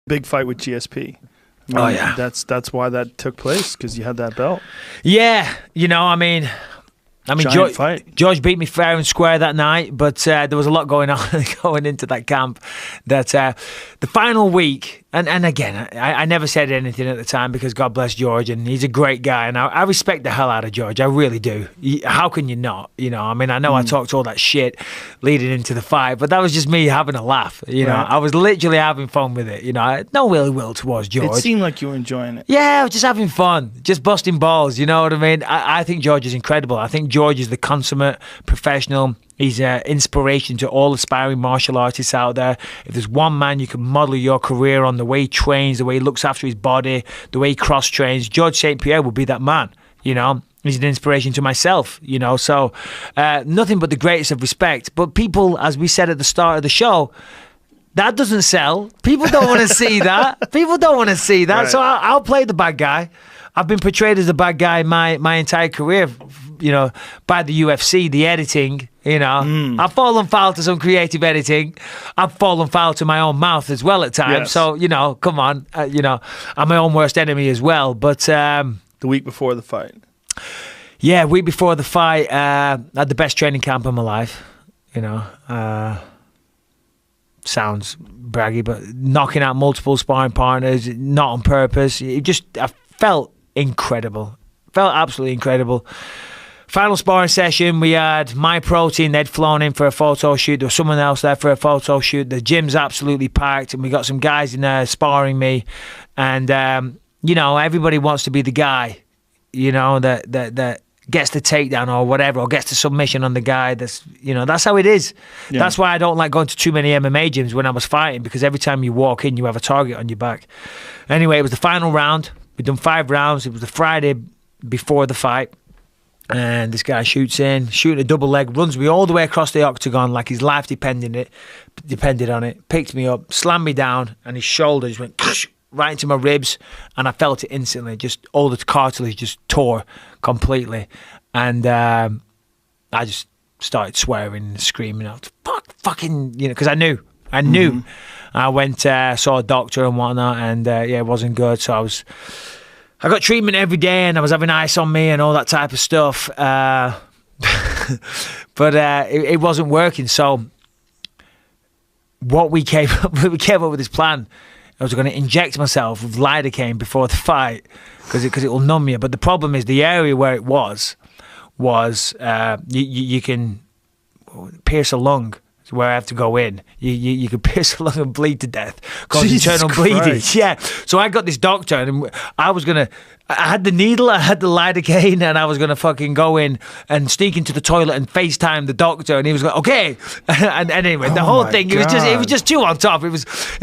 big fight with GSP. Oh yeah, that's why that took place, because you had that belt. Yeah, you know, I mean, George beat me fair and square that night, but there was a lot going on going into that camp. That the final week, and again, I never said anything at the time because God bless George, and he's a great guy, and I respect the hell out of George. I really do. How can you not? You know, I mean, I know I talked all that shit leading into the fight, but that was just me having a laugh. You know, I was literally having fun with it. You know, I had no ill will towards George. It seemed like you were enjoying it. Yeah, I was just having fun, just busting balls. You know what I mean? I think George is incredible. I think George is the consummate professional. He's an inspiration to all aspiring martial artists out there. If there's one man you can model your career on, the way he trains, the way he looks after his body, the way he cross-trains, George St. Pierre would be that man, you know. He's an inspiration to myself, you know. So nothing but the greatest of respect. But people, as we said at the start of the show, that doesn't sell. People don't want to see that. People don't want to see that. Right. So I'll play the bad guy. I've been portrayed as the bad guy my entire career, you know, by the UFC, the editing, you know. I've fallen foul to some creative editing. I've fallen foul to my own mouth as well at times. Yes. So, you know, come on. You know, I'm my own worst enemy as well. But the week before the fight. Yeah, week before the fight, I had the best training camp of my life, you know. Sounds braggy, but knocking out multiple sparring partners, not on purpose. I felt incredible. Felt absolutely incredible. Final sparring session, we had My Protein. They'd flown in for a photo shoot. There was someone else there for a photo shoot. The gym's absolutely packed, and we got some guys in there sparring me. And, you know, everybody wants to be the guy, you know, that gets the takedown or whatever, or gets the submission on the guy. That's, you know, that's how it is. Yeah. That's why I don't like going to too many MMA gyms when I was fighting, because every time you walk in, you have a target on your back. Anyway, it was the final round. We'd done 5 rounds. It was the Friday before the fight. And this guy shoots in, shooting a double leg, runs me all the way across the octagon like his life depended on it, picked me up, slammed me down, and his shoulder just went right into my ribs, and I felt it instantly. Just all the cartilage just tore completely. And I just started swearing and screaming out, fucking, you know, because I knew. I went, saw a doctor and whatnot, and yeah, it wasn't good. So I got treatment every day, and I was having ice on me and all that type of stuff. But it wasn't working. So what we came up with this plan. I was going to inject myself with lidocaine before the fight because it will numb you. But the problem is the area where it was you can pierce a lung. Where I have to go in, you could pierce a lung and bleed to death, cause internal bleeding. Yeah, so I got this doctor, and I had the needle, I had the lidocaine, and I was gonna fucking go in and sneak into the toilet and FaceTime the doctor, and he was like, okay. and anyway, the whole thing, it was just too on top. It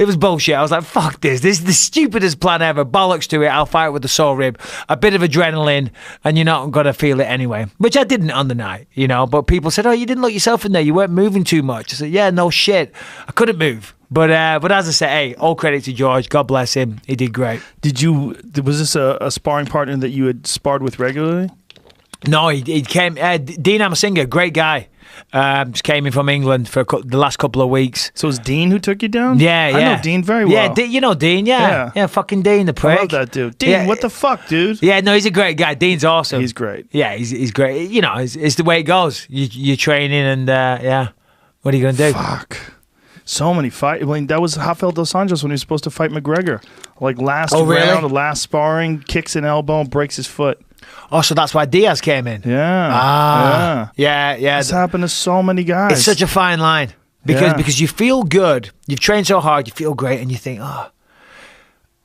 was bullshit. I was like, fuck this. This is the stupidest plan ever. Bollocks to it. I'll fight with a sore rib, a bit of adrenaline, and you're not gonna feel it anyway. Which I didn't on the night, you know. But people said, oh, you didn't look yourself in there. You weren't moving too much. I said, yeah, no shit. I couldn't move. But as I said, hey, all credit to George. God bless him. He did great. Was this a sparring partner that you had sparred with regularly? No, he came. Dean Amasinga, great guy. Just came in from England for the last couple of weeks. So it was Dean who took you down? Yeah. I know Dean very well. Yeah, you know Dean, yeah. Fucking Dean, the prick. I love that dude. Dean, what the fuck, dude? Yeah, no, he's a great guy. Dean's awesome. He's great. Yeah, he's great. You know, it's the way it goes. You're training and, yeah. What are you going to do? Fuck. So many fights. I mean, that was Rafael dos Anjos when he was supposed to fight McGregor. Like last round, the last sparring, kicks an elbow and breaks his foot. Oh, so that's why Diaz came in. Yeah. Yeah. This happened to so many guys. It's such a fine line because you feel good. You've trained so hard, you feel great, and you think, oh,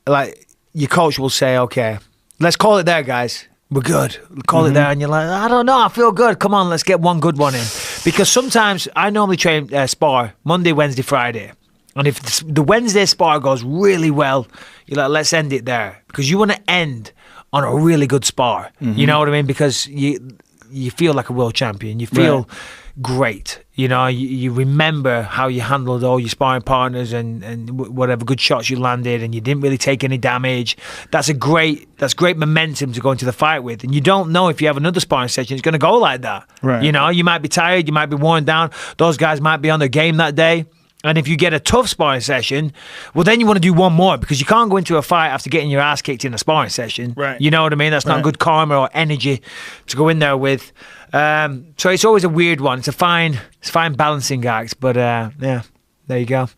like your coach will say, okay, let's call it there, guys. We're good. We'll call it there, and you're like, I don't know, I feel good. Come on, let's get one good one in. Because sometimes I normally train spar Monday, Wednesday, Friday. And if the Wednesday spar goes really well, you're like, let's end it there. Because you want to end on a really good spar. You know what I mean? Because you feel like a world champion. You feel great. You know, you remember how you handled all your sparring partners and whatever good shots you landed, and you didn't really take any damage. That's great momentum to go into the fight with. And you don't know if you have another sparring session, it's going to go like that. Right. You know, you might be tired, you might be worn down. Those guys might be on their game that day. And if you get a tough sparring session, well, then you want to do one more, because you can't go into a fight after getting your ass kicked in a sparring session. Right. You know what I mean? That's not good karma or energy to go in there with. So it's always a weird one. It's a fine balancing act. But yeah, there you go.